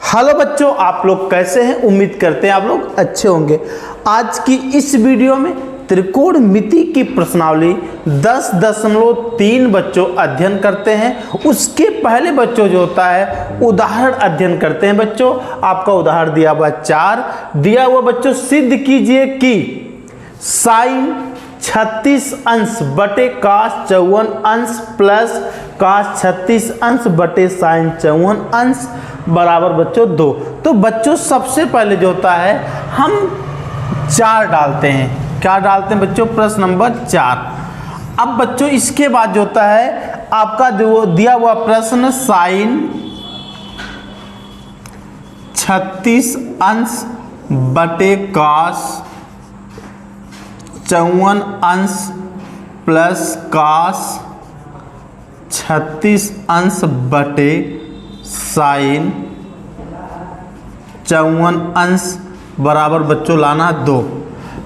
Hello बच्चों, आप लोग कैसे हैं? उम्मीद करते हैं आप लोग अच्छे होंगे। आज की इस वीडियो में त्रिकोणमिति की प्रश्नावली 10.3 बच्चों अध्ययन करते हैं। उसके पहले बच्चों जो होता है उदाहरण अध्ययन करते हैं। बच्चों आपका उदाहरण दिया हुआ 4 दिया हुआ। बच्चों सिद्ध कीजिए कि साइन 36 अंश बटे काश 54 अंश प्लस काश 36 अंश बटे साइन 54 अंश बराबर बच्चों 2। तो बच्चों सबसे पहले जो होता है हम 4 डालते हैं। क्या डालते हैं बच्चों? प्रश्न नंबर 4। अब बच्चों इसके बाद जो होता है आपका दिया हुआ प्रश्न साइन 36 अंश बटे काश 54 अंश प्लस काश 36 अंश बटे साइन 54 अंश बराबर बच्चों लाना 2।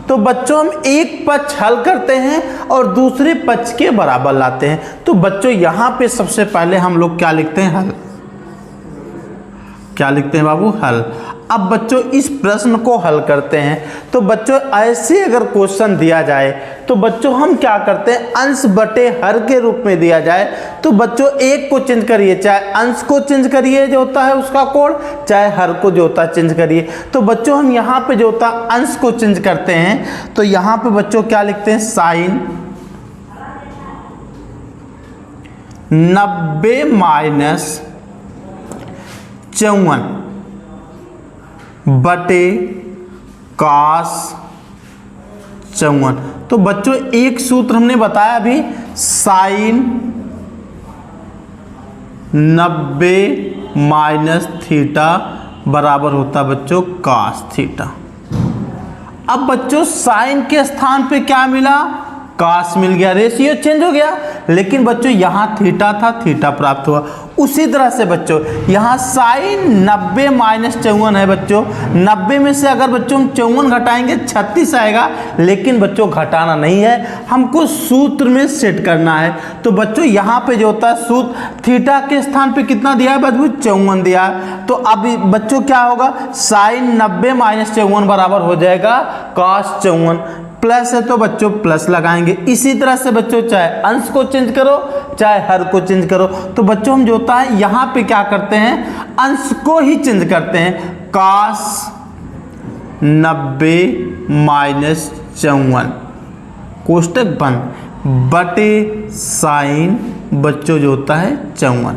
तो बच्चों हम एक पक्ष हल करते हैं और दूसरे पक्ष के बराबर लाते हैं। तो बच्चों यहां पे सबसे पहले हम लोग क्या लिखते हैं? हल। क्या लिखते हैं बाबू? हल। अब बच्चों इस प्रश्न को हल करते हैं। तो बच्चों ऐसे अगर क्वेश्चन दिया जाए तो बच्चों हम क्या करते हैं? अंश बटे हर के रूप में दिया जाए तो बच्चों एक को चेंज करिए, चाहे अंश को चेंज करिए जो होता है उसका कोड, चाहे हर को जो होता है चेंज करिए। तो बच्चों हम यहाँ पे जो होता है अंश को चेंज करते हैं। तो यहाँ पे बच्चों क्या लिखते हैं? साइन 90 माइनस 54 बटे काश 54। तो बच्चों एक सूत्र हमने बताया अभी, साइन 90 माइनस थीटा बराबर होता बच्चों काश थीटा। अब बच्चों साइन के स्थान पे क्या मिला? काश मिल गया, रेशियो चेंज हो गया। लेकिन बच्चों यहाँ थीटा था, थीटा प्राप्त हुआ। उसी तरह से बच्चों यहाँ साइन 90 माइनस 54 है। बच्चों 90 में से अगर बच्चों हम 54 घटाएंगे 36 आएगा। लेकिन बच्चों घटाना नहीं है, हमको सूत्र में सेट करना है। तो बच्चों यहाँ पे जो होता है सूत्र थीटा के स्थान पे कितना दिया है? बच्चों 54 दिया है। तो अब बच्चों क्या होगा? साइन 90 माइनस 54 बराबर हो जाएगा काश 54। प्लस है तो बच्चों प्लस लगाएंगे। इसी तरह से बच्चों चाहे अंश को चेंज करो चाहे हर को चेंज करो। तो बच्चों हम जो होता है यहाँ पे क्या करते हैं? अंश को ही चेंज करते हैं। काश 90 माइनस 54 कोष्टक बंद बटे साइन बच्चों जो होता है 54।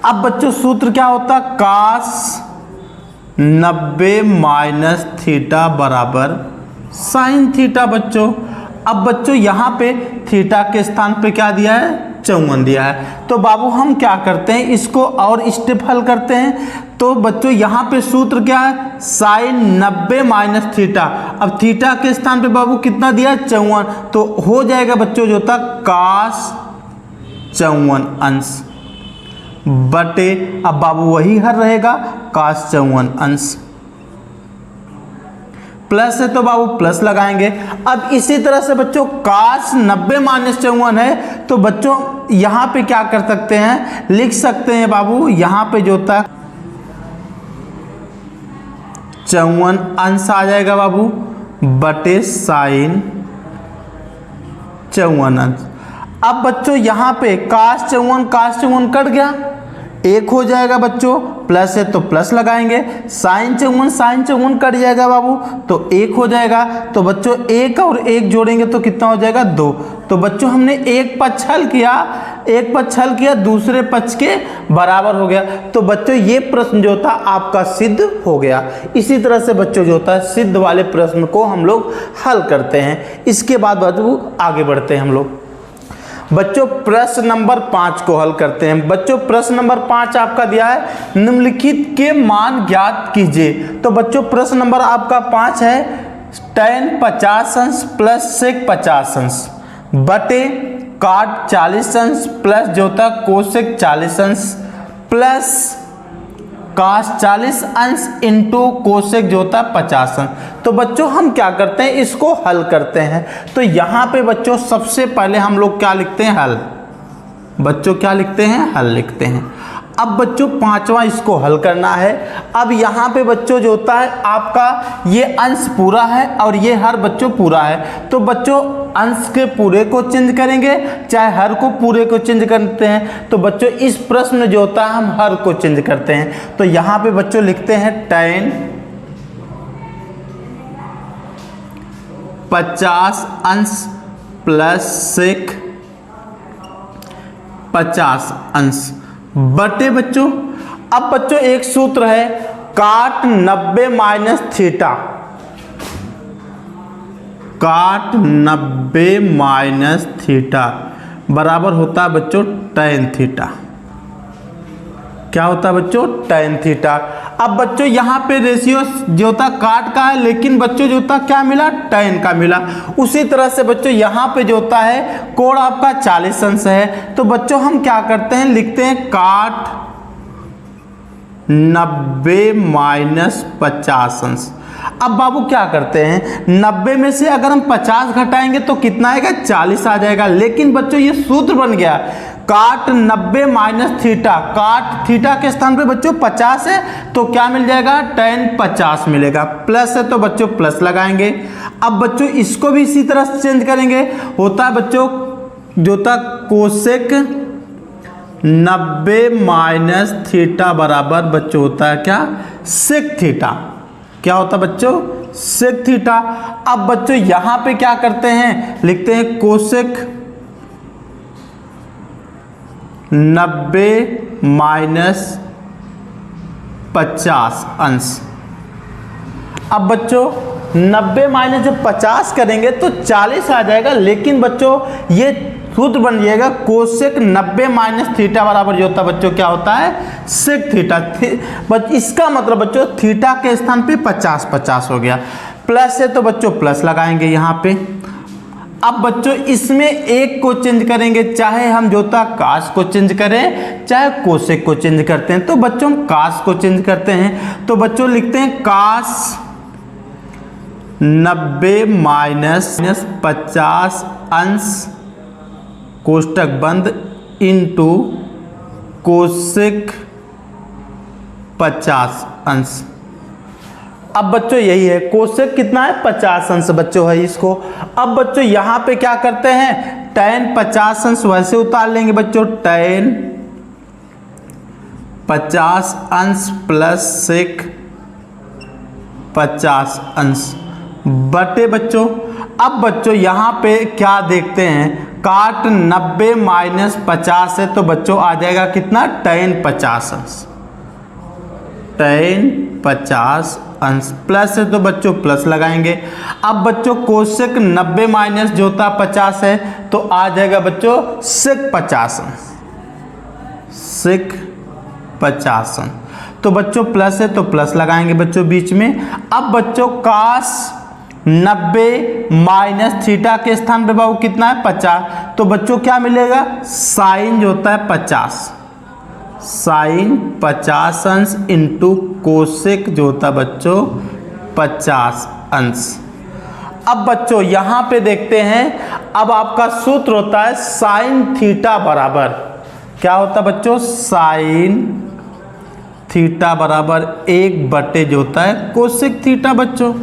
अब बच्चों सूत्र क्या होता है? काश 90 माइनस थीटा बराबर साइन थीटा बच्चों। अब बच्चों यहाँ पे थीटा के स्थान पे क्या दिया है? 54 दिया है। तो बाबू हम क्या करते हैं? इसको और स्टेप हल करते हैं। तो बच्चों यहाँ पे सूत्र क्या है? Sine 90 minus theta. अब थीटा के स्थान पे बाबू कितना दिया है? 54। तो हो जाएगा बच्चों जो था काश 54 अंश बटे, अब बाबू वही हर रहेगा काश 54 अंश। प्लस है तो बाबू प्लस लगाएंगे। अब इसी तरह से बच्चों काश 90 माइनस 54 है। तो बच्चों यहां पे क्या कर सकते हैं? लिख सकते हैं बाबू यहां पे जो होता है 54 अंश आ जाएगा बाबू बटे साइन 54 अंश। अब बच्चों यहां पे काश 54 कट गया, एक हो जाएगा बच्चों। प्लस है तो प्लस लगाएंगे। साइन 54 कट जाएगा बाबू तो एक हो जाएगा। तो बच्चों एक और एक जोड़ेंगे तो कितना हो जाएगा? 2। तो बच्चों हमने एक पक्ष हल किया, दूसरे पक्ष के बराबर हो गया। तो बच्चों ये प्रश्न जो था आपका सिद्ध हो गया। इसी तरह से बच्चों जो होता है सिद्ध वाले प्रश्न को हम लोग हल करते हैं। इसके बाद बच्चों आगे बढ़ते हैं हम लोग। बच्चों प्रश्न नंबर 5 को हल करते हैं। बच्चों प्रश्न नंबर 5 आपका दिया है निम्नलिखित के मान ज्ञात कीजिए। तो बच्चों प्रश्न नंबर आपका 5 है tan 50 अंश प्लस sec 50 अंश बटे cot 40 अंश प्लस जो होता है कोसेक 40 अंश प्लस काश 40 अंश इंटू कोसेक जो होता है 50 अंश। तो बच्चों हम क्या करते हैं? इसको हल करते हैं। तो यहाँ पे बच्चों सबसे पहले हम लोग क्या लिखते हैं? हल। बच्चों क्या लिखते हैं? हल लिखते हैं। अब बच्चों पांचवा इसको हल करना है। अब यहाँ पे बच्चों जो होता है आपका ये अंश पूरा है और ये हर बच्चों पूरा है, तो बच्चों अंश के पूरे को चेंज करेंगे चाहे हर को पूरे को चेंज करते हैं। तो बच्चों इस प्रश्न में जो होता है हम हर को चेंज करते हैं। तो यहाँ पे बच्चों लिखते हैं tan 50 अंश प्लस सेक 50 अंश बटे बच्चों, अब बच्चों एक सूत्र है काट 90 माइनस थीटा, काट 90 माइनस थीटा बराबर होता है बच्चों tan थीटा। क्या होता है बच्चों tan थीटा। अब बच्चों यहाँ पे रेशियो जो होता काट का है, लेकिन बच्चों जो होता क्या मिला tan का मिला। उसी तरह से बच्चों यहाँ पे जो होता है कोण आपका 40 अंश है, तो बच्चों हम क्या करते हैं लिखते हैं काट 90 माइनस 50 अंश। अब बाबू क्या करते हैं 90 में से अगर हम 50 घटाएंगे तो कितना आएगा 40 आ जाएगा। लेकिन बच्चों ये सूत्र बन गया काट 90 माइनस थीटा, काट थीटा के स्थान पे बच्चों 50 है तो क्या मिल जाएगा tan 50 मिलेगा, प्लस है तो बच्चों प्लस लगाएंगे। अब बच्चों इसको भी इसी तरह से चेंज करेंगे, होता है बच्चों जो होता कोसेक 90 माइनस थीटा बराबर बच्चों होता है क्या सेक थीटा। क्या होता बच्चों सेक थीटा। अब बच्चों यहां पे क्या करते हैं लिखते हैं कोसेक 90 माइनस 50 अंश। अब बच्चों 90 माइनस जब 50 करेंगे तो 40 आ जाएगा, लेकिन बच्चों ये सूत्र बन जाएगा कोसेक 90 माइनस थीटा बराबर जो होता है बच्चों क्या होता है सेक थीटा। इसका मतलब बच्चों थीटा के स्थान पे 50 हो गया, प्लस है तो बच्चों प्लस लगाएंगे यहाँ पे। अब बच्चों इसमें एक को चेंज करेंगे, चाहे हम जो होता काश को चेंज करें चाहे कोसेक को चेंज करते हैं, तो बच्चों हम काश को चेंज करते हैं। तो बच्चों लिखते हैं काश 90 माइनस 50 अंश कोष्टक बंद इनटू कोसेक 50 अंश। अब बच्चों यही है कोसेक कितना है 50 अंश बच्चों है इसको। अब बच्चों यहाँ पे क्या करते हैं tan 50 अंश वैसे उतार लेंगे बच्चों tan 50 अंश प्लस सेक 50 अंश बटे बच्चों। अब बच्चों यहाँ पे क्या देखते हैं काट 90 माइनस 50 है तो बच्चों आ जाएगा कितना tan 50 अंश, tan 50 अंश प्लस है तो बच्चों प्लस लगाएंगे। अब बच्चों कोसेक 90 माइनस जो होता 50 है तो आ जाएगा बच्चों सेक 50 अंश, सेक 50 अंश। तो बच्चों प्लस है तो प्लस लगाएंगे बच्चों बीच में। अब बच्चों काश 90 माइनस थीटा के स्थान पे बाबू कितना है 50, तो बच्चों क्या मिलेगा साइन जो होता है 50, साइन 50 अंश इंटू कोसेक जो होता है बच्चों 50 अंश। अब बच्चों यहाँ पे देखते हैं, अब आपका सूत्र होता है साइन थीटा बराबर क्या होता है बच्चों साइन थीटा बराबर 1 जो होता है कोसेक थीटा। बच्चों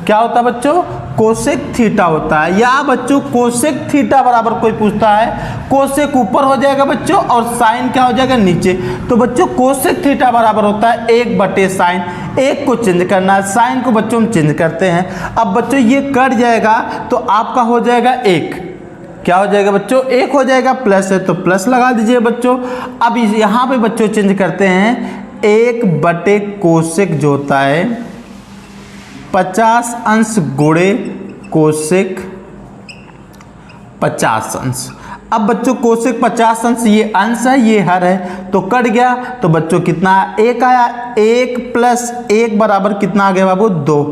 क्या होता है बच्चों कोसेक थीटा होता है। या बच्चों कोसेक थीटा बराबर कोई पूछता है कोसेक ऊपर हो जाएगा बच्चों और साइन क्या हो जाएगा नीचे, तो बच्चों कोसेक थीटा बराबर होता है 1 साइन। एक को चेंज करना है, साइन को बच्चों हम चेंज करते हैं। अब बच्चों ये कट जाएगा तो आपका हो जाएगा 1, क्या हो जाएगा बच्चों 1 हो जाएगा, प्लस है तो प्लस लगा दीजिए बच्चों। अब यहाँ पे बच्चों चेंज करते हैं 1 कोसेक जो होता है 50 अंश गुणे कोसेक 50 अंश। अब बच्चों कोसेक 50 अंश ये अंश है ये हर है तो कट गया, तो बच्चों कितना 1 आया, 1 प्लस 1 बराबर कितना आ गया बाबू 2।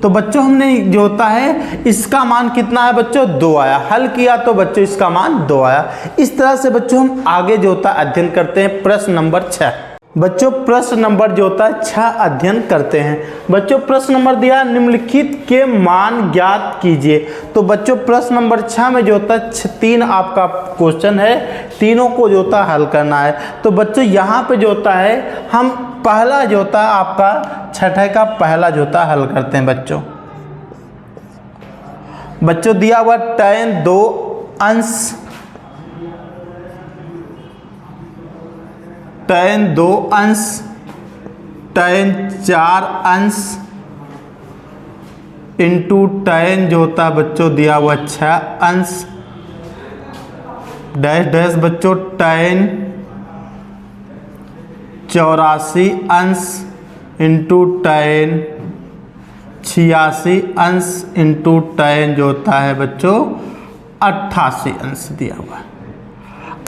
तो बच्चों हमने जो होता है इसका मान कितना है बच्चों 2 आया, हल किया तो बच्चों इसका मान 2 आया। इस तरह से बच्चों हम आगे जो होता है अध्ययन करते हैं प्रश्न नंबर 6। बच्चों प्रश्न नंबर जो होता है 6 अध्ययन करते हैं। बच्चों प्रश्न नंबर दिया निम्नलिखित के मान ज्ञात कीजिए। तो बच्चों प्रश्न नंबर 6 में जो होता है 3 आपका क्वेश्चन है, तीनों को जो होता है हल करना है। तो बच्चों यहाँ पे जो होता है हम पहला जो होता है आपका छठे का पहला जो होता है हल करते हैं। बच्चों दिया हुआ tan 2 अंश tan 2 अंश tan 4 अंश इंटू tan जो होता है बच्चों दिया हुआ 6 अंश डैश डैश बच्चों tan 84 अंश इंटू tan 86 अंश इंटू tan जो होता है बच्चों 88 अंश दिया हुआ है।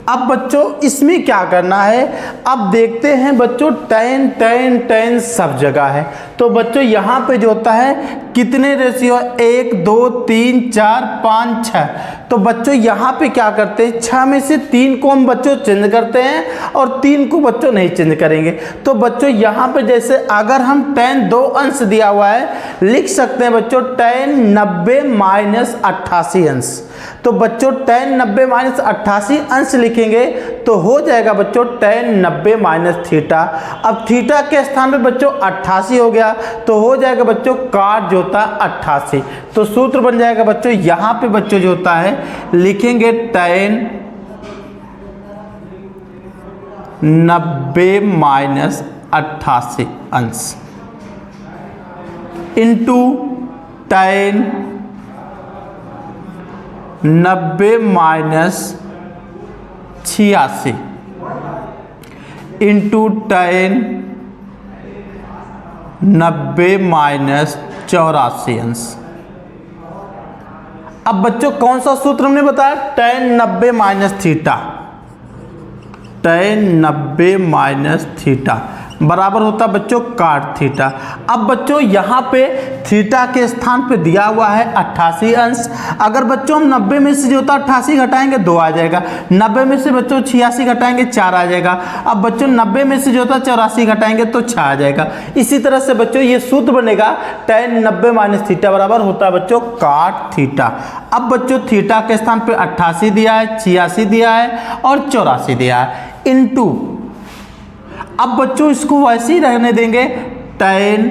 अब बच्चों इसमें क्या करना है, अब देखते हैं बच्चों tan tan tan सब जगह है। तो बच्चों यहाँ पे जो होता है कितने रेशियो 1 2 3 4 5 6। तो बच्चों यहाँ पे क्या करते हैं 6 में से 3 को हम बच्चों चेंज करते हैं और 3 को बच्चों नहीं चेंज करेंगे। तो बच्चों यहाँ पे जैसे अगर हम tan 2 अंश दिया हुआ है लिख सकते हैं बच्चों tan 90 माइनस 88 अंश। तो बच्चों tan 90 माइनस 88 अंश लिखेंगे तो हो जाएगा बच्चों tan 90 माइनस थीटा। अब थीटा के स्थान पे बच्चों 88 हो गया तो हो जाएगा बच्चों काट जो होता है 88। तो सूत्र बन जाएगा बच्चों यहाँ पे बच्चों जो होता है लिखेंगे tan 90 माइनस 88 अंश into tan 90 minus 86 into tan 90 minus 84 अंश। अब बच्चों कौन सा सूत्र हमने बताया tan 90 minus theta, tan 90 minus theta बराबर होता बच्चों काट थीटा। अब बच्चों यहाँ पे थीटा के स्थान पे दिया हुआ है 88 अंश। अगर बच्चों हम 90 में से जो होता है 88 घटाएंगे 2 आ जाएगा, 90 में से बच्चों 86 घटाएंगे 4 आ जाएगा। अब बच्चों 90 में से जो होता है 84 घटाएंगे तो 6 आ जाएगा। इसी तरह से बच्चों ये सूत्र बनेगा tan 90 माइनस थीटा बराबर होता है बच्चों काट थीटा। अब बच्चों थीटा के स्थान पे 88 दिया है, 86 दिया है और 84 दिया है इंटू, अब बच्चों इसको वैसे ही रहने देंगे tan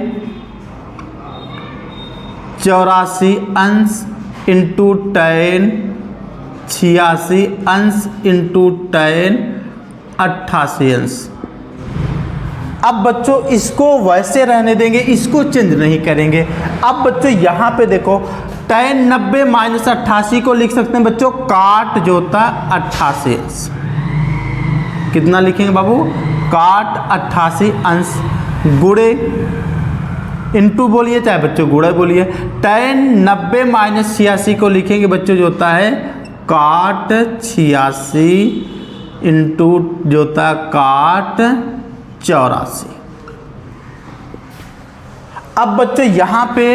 84 अंश इंटू tan 86 अंश इंटू tan 88 अंश। अब बच्चों इसको वैसे रहने देंगे, इसको चेंज नहीं करेंगे। अब बच्चों यहाँ पे देखो tan 90 माइनस 88 को लिख सकते हैं बच्चों काट जो होता है 88 अंश। कितना लिखेंगे बाबू काट 88 अंश गुणे इंटू बोलिए चाहे बच्चों गुणा बोलिए tan 90 माइनस 86 को लिखेंगे बच्चों जो होता है काट 86 इंटू जो होता है काट 84। अब बच्चों यहाँ पे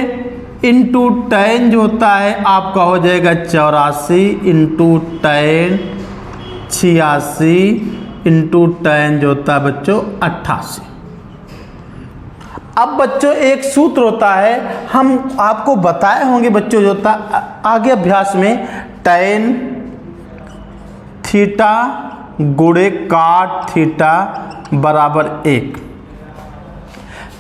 इंटू tan जो होता है आपका हो जाएगा 84 इंटू tan 86 इंटू tan जो होता है बच्चों 88। अब बच्चों एक सूत्र होता है हम आपको बताए होंगे बच्चों जो होता है आगे अभ्यास में tan थीटा गुणे काट थीटा बराबर 1।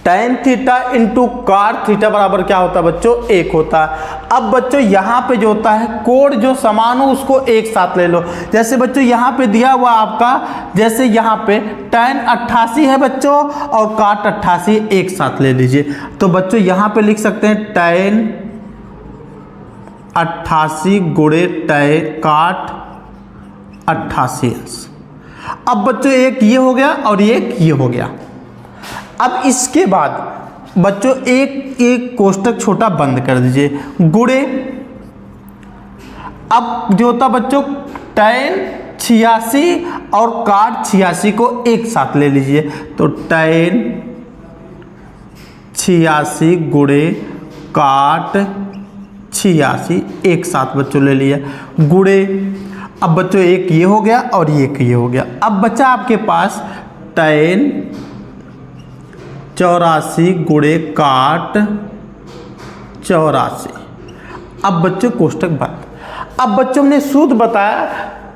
tan थीटा इंटू काट थीटा बराबर क्या होता है बच्चों 1 होता है। अब बच्चों यहाँ पे जो होता है कोड जो समान हो उसको एक साथ ले लो। जैसे बच्चों यहाँ पे दिया हुआ आपका जैसे यहाँ पे tan 88 है बच्चों और काट 88 एक साथ ले लीजिए। तो बच्चों यहाँ पे लिख सकते हैं tan 88 गुणे काट 88 अंश। अब बच्चों एक ये हो गया और एक ये हो गया। अब इसके बाद बच्चों एक एक कोष्टक छोटा बंद कर दीजिए गुणे, अब जो होता बच्चों tan 86 और काट 86 को एक साथ ले लीजिए। तो tan 86 गुणे काट 86 एक साथ बच्चों ले लिया गुणे। अब बच्चों एक ये हो गया और एक ये हो गया। अब बचा आपके पास tan 84 गुणे काट 84। अब बच्चों कोष्टक बंद। अब बच्चों ने सूत्र बताया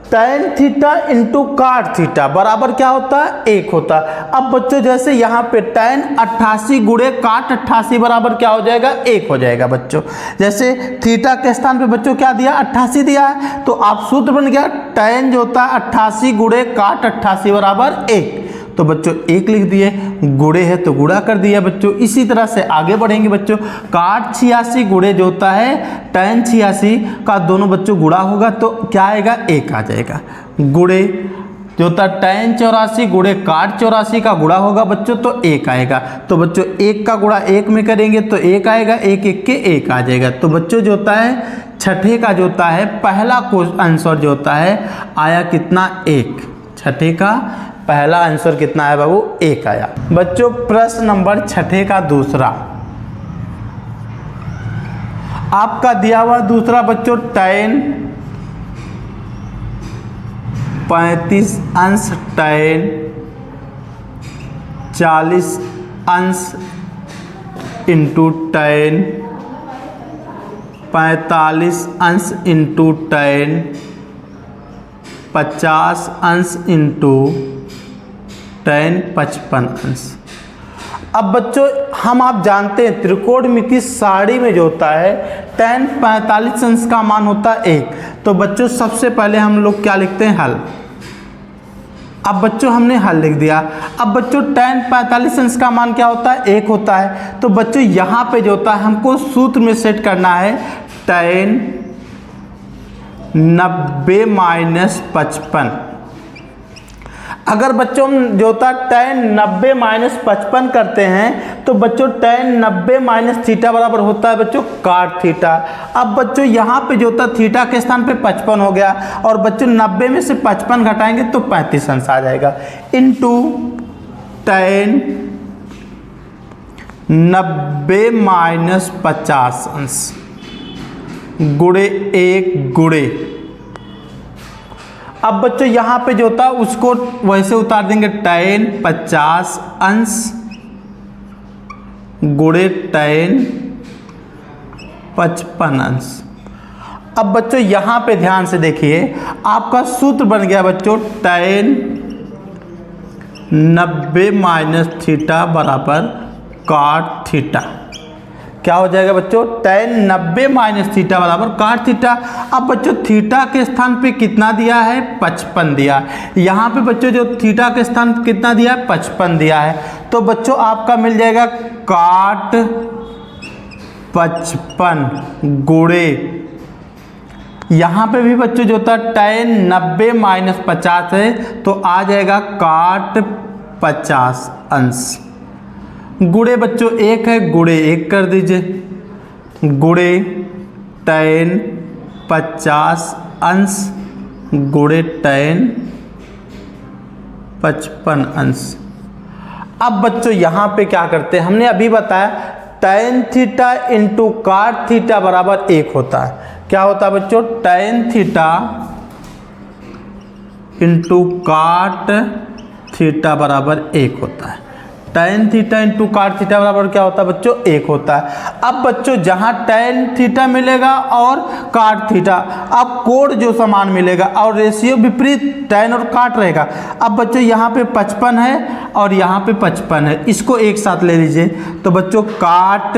tan थीटा इंटू काट थीटा बराबर क्या होता है 1 होता है। अब बच्चों जैसे यहाँ पे tan 88 गुणे काट 88 बराबर क्या हो जाएगा 1 हो जाएगा। बच्चों जैसे थीटा के स्थान पे बच्चों क्या दिया 88 दिया है, तो आप सूत्र बन गया tan जो होता है 88 गुणे काट 88 बराबर 1। तो बच्चों 1 लिख दिए, गुणे है तो गुणा कर दिया बच्चों। इसी तरह से आगे बढ़ेंगे बच्चों। काट 86 गुणे जो होता है tan 86 का दोनों बच्चों गुणा होगा तो क्या आएगा 1 आ जाएगा। गुणे जो होता है tan 84 गुणे काट 84 का गुणा होगा बच्चों तो 1 आएगा। तो बच्चों 1 का गुणा 1 में करेंगे तो 1 आएगा, 1 1 के 1 आ जाएगा। तो बच्चों जो होता है छठे का जो होता है पहला आंसर जो होता है आया कितना 1। छठे का पहला आंसर कितना आया बाबू 1 आया। बच्चों प्रश्न नंबर छठे का दूसरा आपका दिया हुआ दूसरा बच्चों tan 35 अंश tan 40 अंश इंटू tan 45 अंश इंटू tan 50 अंश इंटू tan 55 अंश। अब बच्चों हम आप जानते हैं त्रिकोणमिति सारणी में जो होता है tan 45 अंश का मान होता है 1। तो बच्चों सबसे पहले हम लोग क्या लिखते हैं हल। अब बच्चों हमने हल लिख दिया। अब बच्चों tan 45 अंश का मान क्या होता है 1 होता है। तो बच्चों यहाँ पे जो होता है हमको सूत्र में सेट करना है tan 90 माइनस 55। अगर बच्चों हम जो होता है tan 90 माइनस 55 करते हैं तो बच्चों tan 90 माइनस थीटा बराबर होता है बच्चों काट थीटा। अब बच्चों यहाँ पे जो होता है थीटा के स्थान पे 55 हो गया और बच्चों 90 में से 55 घटाएंगे तो 35 अंश आ जाएगा इंटू tan 90 माइनस 50 अंश गुणे 1 गुणे। अब बच्चों यहाँ पे जो होता है उसको वैसे उतार देंगे tan 50 अंश गुणे tan 55 अंश। अब बच्चों यहाँ पे ध्यान से देखिए आपका सूत्र बन गया बच्चों tan 90 माइनस थीटा बराबर काट थीटा। क्या हो जाएगा बच्चों tan 90 माइनस थीटा बराबर काट थीटा। अब बच्चों थीटा के स्थान पे कितना दिया है 55 दिया है। यहाँ पे बच्चों जो थीटा के स्थान कितना दिया है 55 दिया है। तो बच्चों आपका मिल जाएगा काट 55 गुणे यहाँ पे भी बच्चों जो होता है tan 90 माइनस 50 है तो आ जाएगा काट 50 अंश गुणे बच्चों 1 है गुणे 1 कर दीजिए गुणे tan 50 अंश गुणे tan 55 अंश। अब बच्चों यहाँ पे क्या करते हैं हमने अभी बताया tan थीटा इंटू काट थीटा बराबर 1 होता है। क्या होता है बच्चों tan थीटा इंटू काट थीटा बराबर 1 होता है। tan थीटा इंटू काट थीटा बराबर क्या होता है बच्चों 1 होता है। अब बच्चों जहां tan थीटा मिलेगा और काट थीटा अब कोण जो समान मिलेगा और रेशियो विपरीत tan और काट रहेगा। अब बच्चों यहाँ पे 55 है और यहाँ पे 55 है, इसको एक साथ ले लीजिए तो बच्चों काट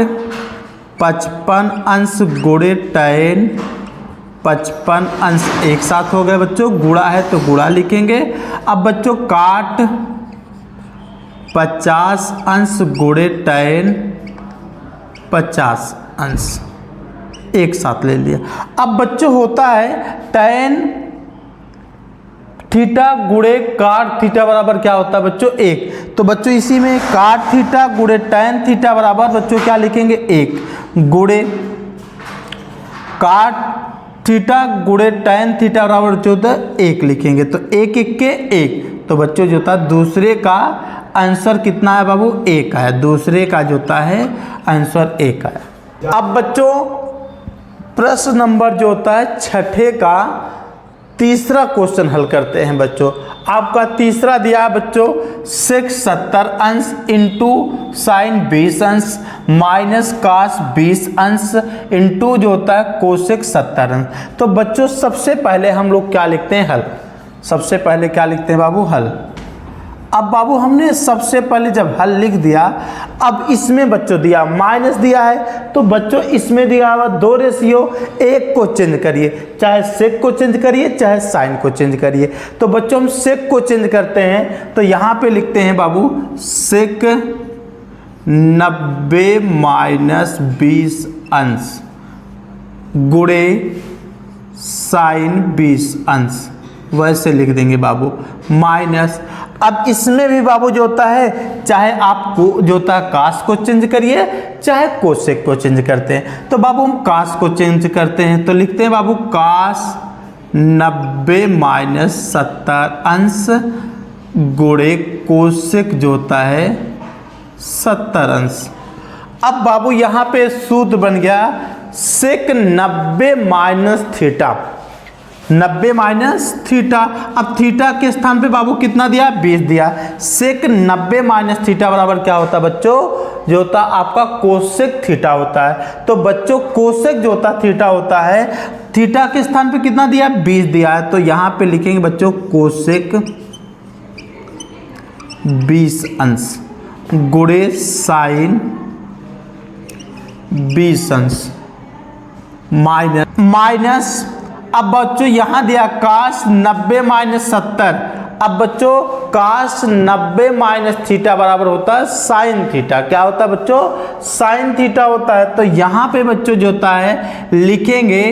55 अंश गुणे tan 55 अंश एक साथ हो गए बच्चों, गुणा है तो गुणा लिखेंगे। अब बच्चों काट 50 अंश गुणे tan 50 अंश एक साथ ले लिया। अब बच्चों होता है tan थीटा गुणे काट थीटा बराबर क्या होता है बच्चों 1। तो बच्चों इसी में काट थीटा गुणे tan थीटा बराबर बच्चों क्या लिखेंगे 1 गुणे काट थीटा गुणे tan थीटा बराबर जो होता है 1 लिखेंगे तो 1 1 के 1। तो बच्चों जो होता है दूसरे का आंसर कितना है बाबू 1 आया। दूसरे का जो होता है आंसर 1 आया। अब बच्चों प्रश्न नंबर जो होता है छठे का तीसरा क्वेश्चन हल करते हैं बच्चों। आपका तीसरा दिया बच्चों sec 70 अंश इंटू साइन 20 अंश माइनस कास 20 अंश इंटू जो होता है कोसेक 70 अंश। तो बच्चों सबसे पहले हम लोग क्या लिखते हैं, हल। सबसे पहले क्या लिखते हैं बाबू, हल। अब बाबू हमने सबसे पहले जब हल लिख दिया, अब इसमें बच्चों दिया माइनस दिया है, तो बच्चों इसमें दिया हुआ दो रेशियो, एक को चेंज करिए, चाहे सेक को चेंज करिए चाहे साइन को चेंज करिए। तो बच्चों हम सेक को चेंज करते हैं, तो यहाँ पे लिखते हैं बाबू सेक 90 माइनस 20 अंश गुणे साइन 20 अंश, वैसे लिख देंगे बाबू माइनस। अब इसमें भी बाबू जो होता है, चाहे आप जो होता है कास को चेंज करिए चाहे कोसेक को चेंज करते हैं। तो बाबू हम कास को चेंज करते हैं, तो लिखते हैं बाबू कास 90 माइनस 70 अंश गुणे कोसेक जो होता है 70 अंश। अब बाबू यहाँ पे सूत्र बन गया सेक 90 माइनस थीटा, 90 माइनस थीटा। अब थीटा के स्थान पे बाबू कितना दिया, 20 दिया। सेक 90 माइनस थीटा बराबर क्या होता है बच्चों, जो होता है आपका कोसेक थीटा होता है। तो बच्चों कोसेक जो होता है थीटा होता है, थीटा के स्थान पे कितना दिया, 20 दिया है। तो यहाँ पे लिखेंगे बच्चों कोसेक 20 अंश गुणे साइन 20 अंश माइनस। अब बच्चों यहां दिया काश 90 माइनस 70। अब बच्चों काश 90 माइनस थीटा बराबर होता है साइन थीटा। क्या होता है बच्चों, साइन थीटा होता है। तो यहां पे बच्चों जो होता है लिखेंगे,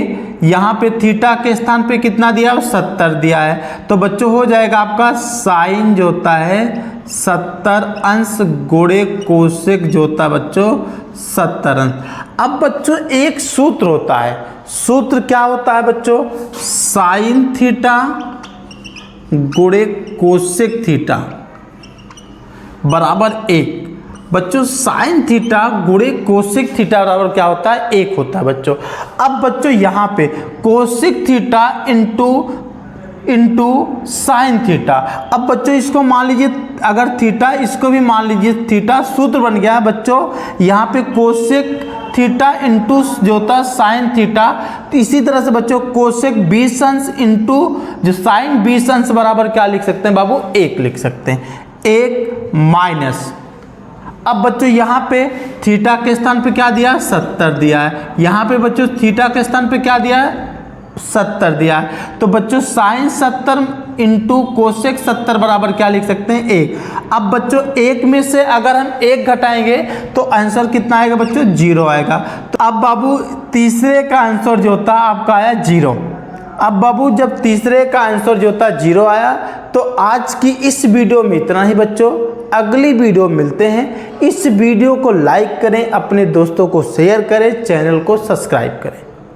यहां पे थीटा के स्थान पे कितना दिया, 70 दिया है। तो बच्चों हो जाएगा आपका साइन जो होता है 70 अंश गुणे कोसेक जो होता है बच्चों 70 अंश। अब बच्चों एक सूत्र होता है, सूत्र क्या होता है बच्चों, साइन थीटा गुणे कोसेक थीटा बराबर 1। बच्चों साइन थीटा गुणे कोसेक थीटा बराबर क्या होता है, 1 होता है बच्चों। अब बच्चों यहाँ पे cosec theta into sine theta. अब बच्चों इसको मान लीजिए, अगर थीटा इसको भी मान लीजिए, थीटा सूत्र बन गया है बच्चों यहाँ पे कोसेक थीटा इंटू जो होता है साइन थीटा। तो इसी तरह से बच्चों कोसेक 20 अंश इंटू जो साइन 20 अंश बराबर क्या लिख सकते हैं बाबू, 1 लिख सकते हैं, 1 माइनस। अब बच्चों यहाँ पे थीटा के स्थान पे क्या दिया, 70 दिया है। यहाँ पे बच्चों थीटा के स्थान पे क्या दिया है, 70 दिया है। तो बच्चों साइन 70 इंटू कोसेक 70 बराबर क्या लिख सकते हैं, 1। अब बच्चों 1 में से अगर हम 1 घटाएंगे तो आंसर कितना आएगा बच्चों, 0 आएगा। तो अब बाबू तीसरे का आंसर जो होता है आपका आया 0। अब बाबू जब तीसरे का आंसर जो होता है 0 आया, तो आज की इस वीडियो में इतना ही बच्चों। अगली वीडियो मिलते हैं। इस वीडियो को लाइक करें, अपने दोस्तों को शेयर करें, चैनल को सब्सक्राइब करें।